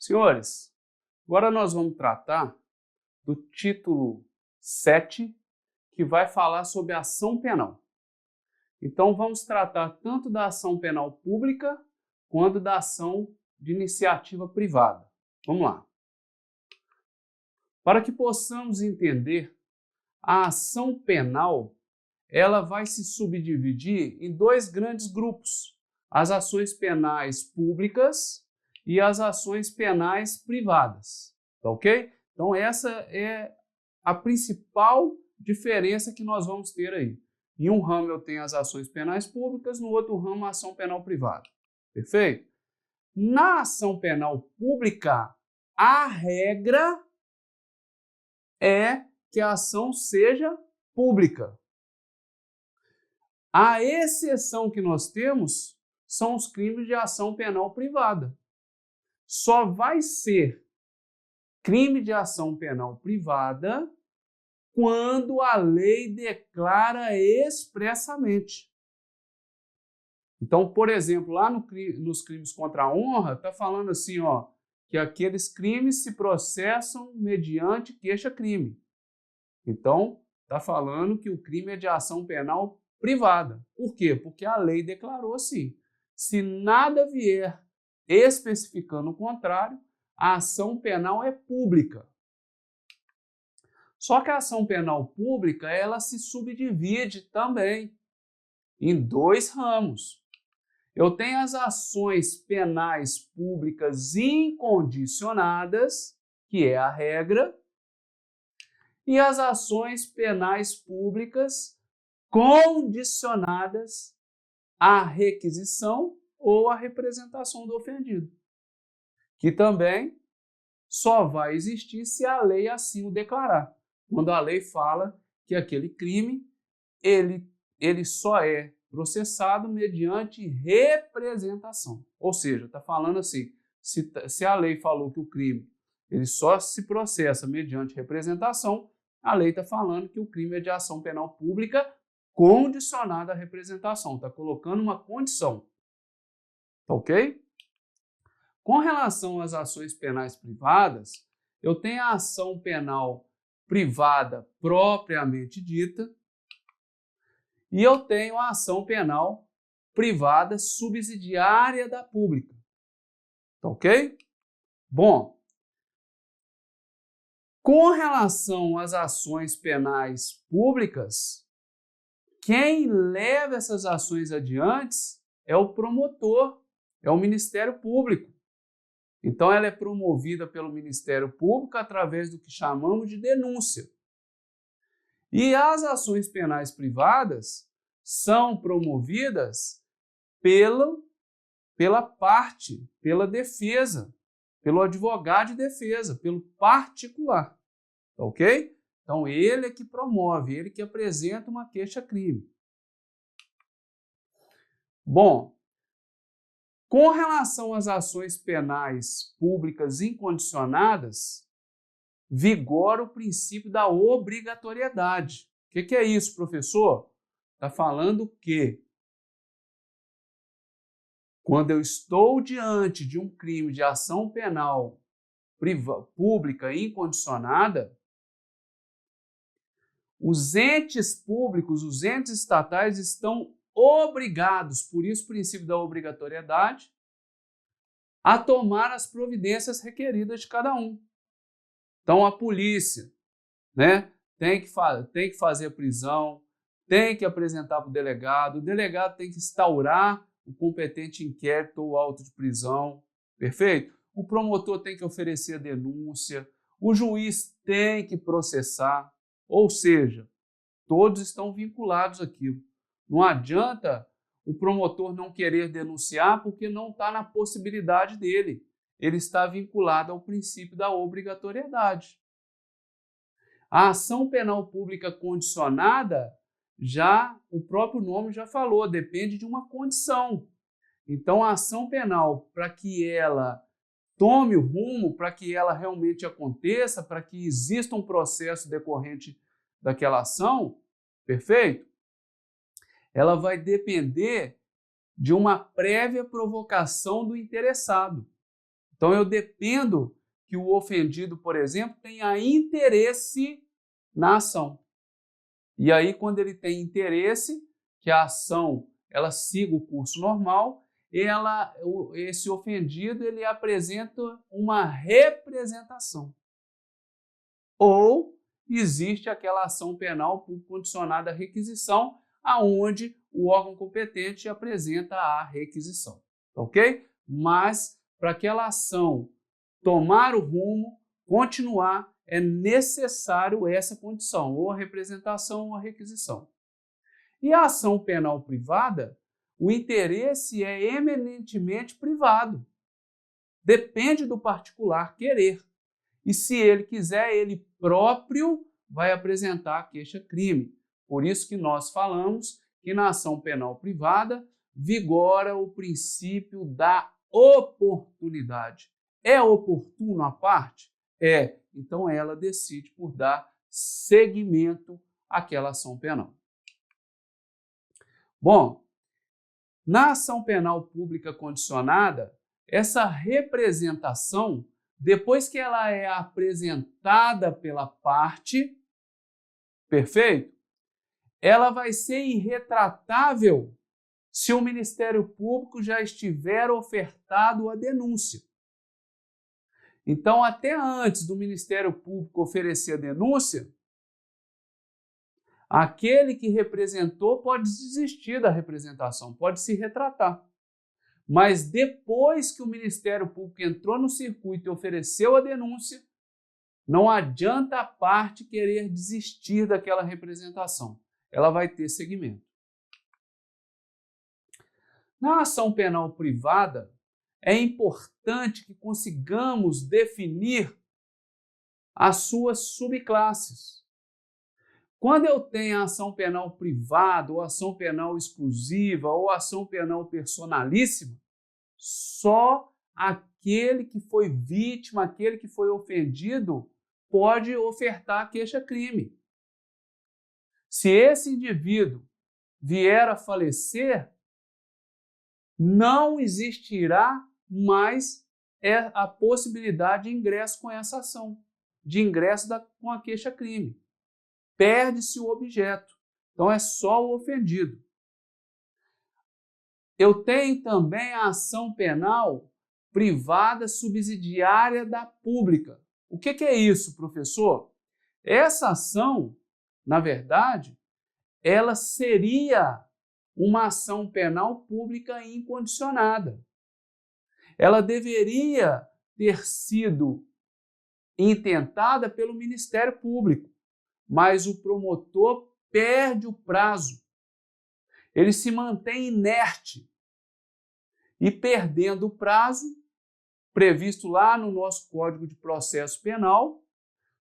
Senhores, agora nós vamos tratar do título 7, que vai falar sobre a ação penal. Então vamos tratar tanto da ação penal pública quanto da ação de iniciativa privada. Vamos lá. Para que possamos entender, a ação penal ela vai se subdividir em dois grandes grupos: as ações penais públicas e as ações penais privadas. Tá ok? Então essa é a principal diferença que nós vamos ter aí. Em um ramo eu tenho as ações penais públicas, no outro ramo a ação penal privada. Perfeito? Na ação penal pública, a regra é que a ação seja pública. A exceção que nós temos são os crimes de ação penal privada. Só vai ser crime de ação penal privada quando a lei declara expressamente. Então, por exemplo, lá nos crimes contra a honra, está falando assim, ó, que aqueles crimes se processam mediante queixa-crime. Então, está falando que o crime é de ação penal privada. Por quê? Porque a lei declarou assim. Se nada vier especificando o contrário, a ação penal é pública. Só que a ação penal pública, ela se subdivide também em dois ramos. Eu tenho as ações penais públicas incondicionadas, que é a regra, e as ações penais públicas condicionadas à requisição ou à representação do ofendido, que também só vai existir se a lei assim o declarar. Quando a lei fala que aquele crime ele só é processado mediante representação. Ou seja, está falando assim, se a lei falou que o crime ele só se processa mediante representação, a lei está falando que o crime é de ação penal pública condicionada à representação. Está colocando uma condição. Tá ok? Com relação às ações penais privadas, eu tenho a ação penal privada propriamente dita e eu tenho a ação penal privada subsidiária da pública. Tá ok? Bom, com relação às ações penais públicas, quem leva essas ações adiante é o promotor, é o Ministério Público. Então, ela é promovida pelo Ministério Público através do que chamamos de denúncia. E as ações penais privadas são promovidas pela parte, pela defesa, pelo advogado de defesa, pelo particular. Tá ok? Então, ele é que promove, ele que apresenta uma queixa-crime. Bom, com relação às ações penais públicas incondicionadas, vigora o princípio da obrigatoriedade. O que é isso, professor? Está falando que quando eu estou diante de um crime de ação penal pública incondicionada, os entes públicos, os entes estatais estão obrigados, por isso o princípio da obrigatoriedade, a tomar as providências requeridas de cada um. Então a polícia, né, tem que fazer a prisão, tem que apresentar para o delegado tem que instaurar o competente inquérito ou auto de prisão, perfeito? O promotor tem que oferecer a denúncia, o juiz tem que processar, ou seja, todos estão vinculados àquilo. Não adianta o promotor não querer denunciar porque não está na possibilidade dele. Ele está vinculado ao princípio da obrigatoriedade. A ação penal pública condicionada, já o próprio nome já falou, depende de uma condição. Então, a ação penal, para que ela tome o rumo, para que ela realmente aconteça, para que exista um processo decorrente daquela ação, perfeito? Ela vai depender de uma prévia provocação do interessado. Então, eu dependo que o ofendido, por exemplo, tenha interesse na ação. E aí, quando ele tem interesse, que a ação ela siga o curso normal, esse ofendido ele apresenta uma representação. Ou existe aquela ação penal condicionada à requisição, aonde o órgão competente apresenta a requisição, ok? Mas para aquela ação tomar o rumo, continuar, é necessário essa condição, ou a representação ou a requisição. E a ação penal privada, o interesse é eminentemente privado. Depende do particular querer. E se ele quiser, ele próprio vai apresentar a queixa-crime. Por isso que nós falamos que na ação penal privada vigora o princípio da oportunidade. É oportuno a parte? É. Então ela decide por dar seguimento àquela ação penal. Bom, na ação penal pública condicionada, essa representação, depois que ela é apresentada pela parte, perfeito? Ela vai ser irretratável se o Ministério Público já estiver ofertado a denúncia. Então, até antes do Ministério Público oferecer a denúncia, aquele que representou pode desistir da representação, pode se retratar. Mas depois que o Ministério Público entrou no circuito e ofereceu a denúncia, não adianta a parte querer desistir daquela representação. Ela vai ter seguimento. Na ação penal privada, é importante que consigamos definir as suas subclasses. Quando eu tenho a ação penal privada, ou ação penal exclusiva, ou ação penal personalíssima, só aquele que foi vítima, aquele que foi ofendido, pode ofertar a queixa-crime. Se esse indivíduo vier a falecer, não existirá mais a possibilidade de ingresso com essa ação, de ingresso com a queixa-crime. Perde-se o objeto. Então, é só o ofendido. Eu tenho também a ação penal privada subsidiária da pública. O que é isso, professor? Essa ação, na verdade, ela seria uma ação penal pública incondicionada. Ela deveria ter sido intentada pelo Ministério Público, mas o promotor perde o prazo. Ele se mantém inerte e, perdendo o prazo previsto lá no nosso Código de Processo Penal,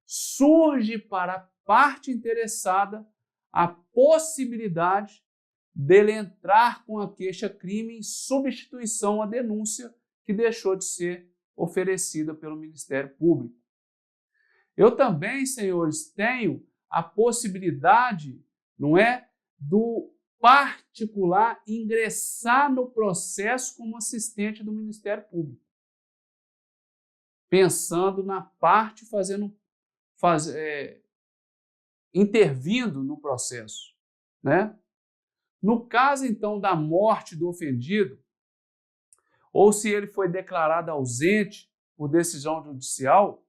surge para a parte interessada a possibilidade dele entrar com a queixa-crime em substituição à denúncia que deixou de ser oferecida pelo Ministério Público. Eu também, senhores, tenho a possibilidade, não é, do particular ingressar no processo como assistente do Ministério Público, pensando na parte intervindo no processo, né? No caso, então, da morte do ofendido, ou se ele foi declarado ausente por decisão judicial,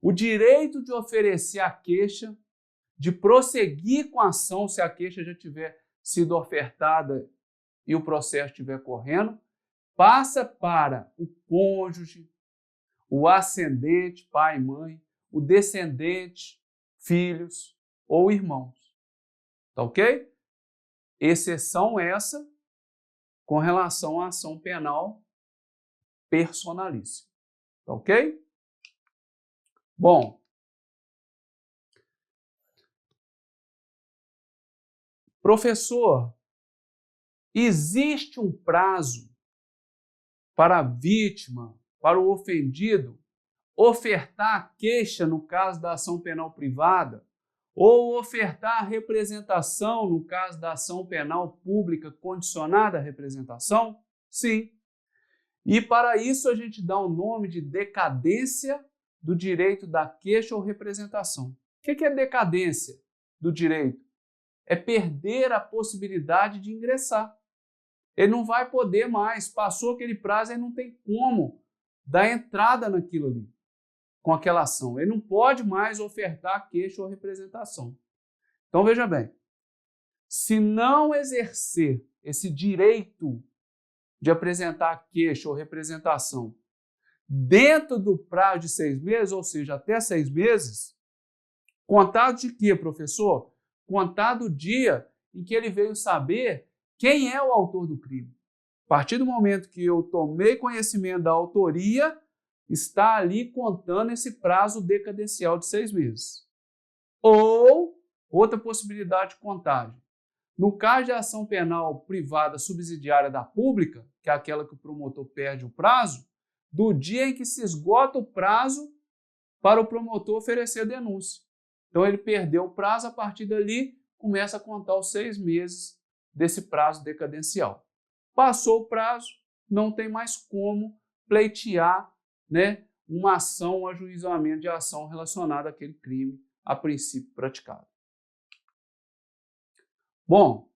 o direito de oferecer a queixa, de prosseguir com a ação se a queixa já tiver sido ofertada e o processo estiver correndo, passa para o cônjuge, o ascendente, pai e mãe, o descendente, filhos ou irmãos. Tá ok? Exceção essa com relação à ação penal personalíssima. Tá ok? Bom, professor, existe um prazo para a vítima, para o ofendido, ofertar a queixa no caso da ação penal privada ou ofertar a representação no caso da ação penal pública condicionada à representação? Sim. E para isso a gente dá o nome de decadência do direito da queixa ou representação. O que é decadência do direito? É perder a possibilidade de ingressar. Ele não vai poder mais, passou aquele prazo, ele não tem como dar entrada naquilo ali, com aquela ação. Ele não pode mais ofertar queixa ou representação. Então veja bem, se não exercer esse direito de apresentar queixa ou representação dentro do prazo de 6 meses, ou seja, até 6 meses, contado de quê, professor? Contado o dia em que ele veio saber quem é o autor do crime. A partir do momento que eu tomei conhecimento da autoria, está ali contando esse prazo decadencial de 6 meses. Ou, outra possibilidade de contagem. No caso de ação penal privada subsidiária da pública, que é aquela que o promotor perde o prazo, do dia em que se esgota o prazo para o promotor oferecer a denúncia. Então ele perdeu o prazo, a partir dali começa a contar os 6 meses desse prazo decadencial. Passou o prazo, não tem mais como pleitear, né, uma ação, um ajuizamento de ação relacionada àquele crime a princípio praticado. Bom,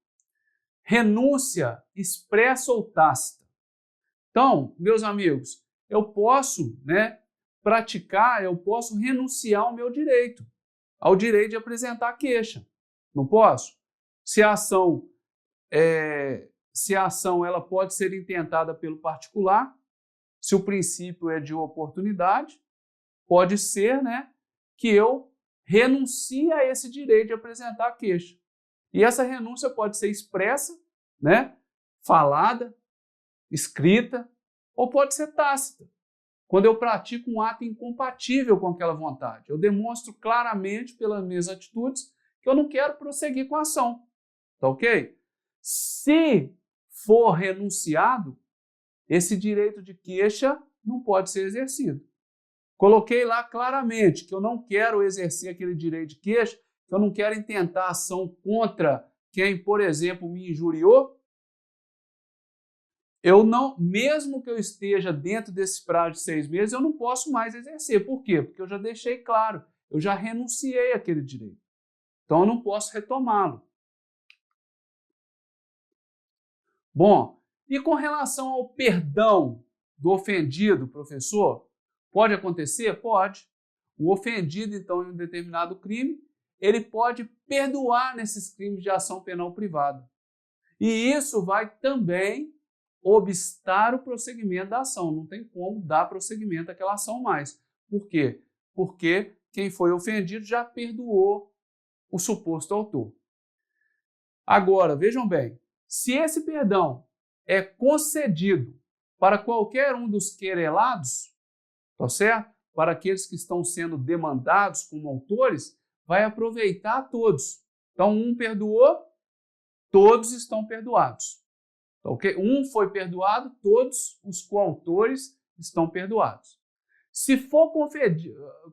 renúncia expressa ou tácita. Então, meus amigos, eu posso, né, praticar, eu posso renunciar ao meu direito, ao direito de apresentar queixa. Não posso? Se a ação ela pode ser intentada pelo particular, se o princípio é de oportunidade, pode ser, né, que eu renuncie a esse direito de apresentar queixa. E essa renúncia pode ser expressa, né, falada, escrita, ou pode ser tácita, quando eu pratico um ato incompatível com aquela vontade. Eu demonstro claramente pelas minhas atitudes que eu não quero prosseguir com a ação. Tá ok? Se for renunciado, esse direito de queixa não pode ser exercido. Coloquei lá claramente que eu não quero exercer aquele direito de queixa, que eu não quero intentar ação contra quem, por exemplo, me injuriou. Eu não, mesmo que eu esteja dentro desse prazo de 6 meses, eu não posso mais exercer. Por quê? Porque eu já deixei claro, eu já renunciei àquele direito. Então eu não posso retomá-lo. Bom, e com relação ao perdão do ofendido, professor, pode acontecer? Pode. O ofendido, então, em um determinado crime, ele pode perdoar nesses crimes de ação penal privada. E isso vai também obstar o prosseguimento da ação. Não tem como dar prosseguimento àquela ação mais. Por quê? Porque quem foi ofendido já perdoou o suposto autor. Agora, vejam bem, se esse perdão é concedido para qualquer um dos querelados, tá certo? Para aqueles que estão sendo demandados como autores, vai aproveitar a todos. Então, um perdoou, todos estão perdoados. Tá ok? Um foi perdoado, todos os coautores estão perdoados. Se for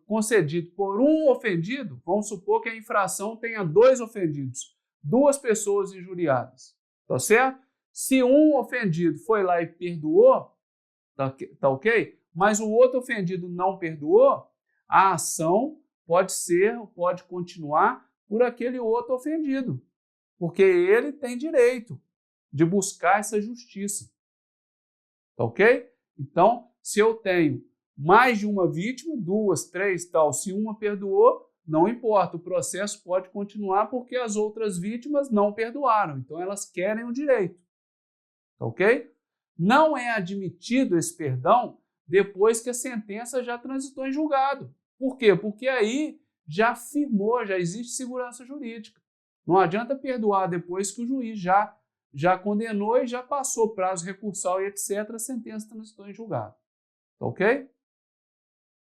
concedido por um ofendido, vamos supor que a infração tenha 2 ofendidos, 2 pessoas injuriadas, tá certo? Se um ofendido foi lá e perdoou, tá ok? Mas o outro ofendido não perdoou, a ação pode continuar por aquele outro ofendido, porque ele tem direito de buscar essa justiça, tá ok? Então, se eu tenho mais de uma vítima, 2, 3, tal, se uma perdoou, não importa, o processo pode continuar porque as outras vítimas não perdoaram, então elas querem o direito, tá ok? Não é admitido esse perdão depois que a sentença já transitou em julgado. Por quê? Porque aí já firmou, já existe segurança jurídica. Não adianta perdoar depois que o juiz já condenou e já passou prazo recursal e etc., a sentença transitou em julgado. Tá ok?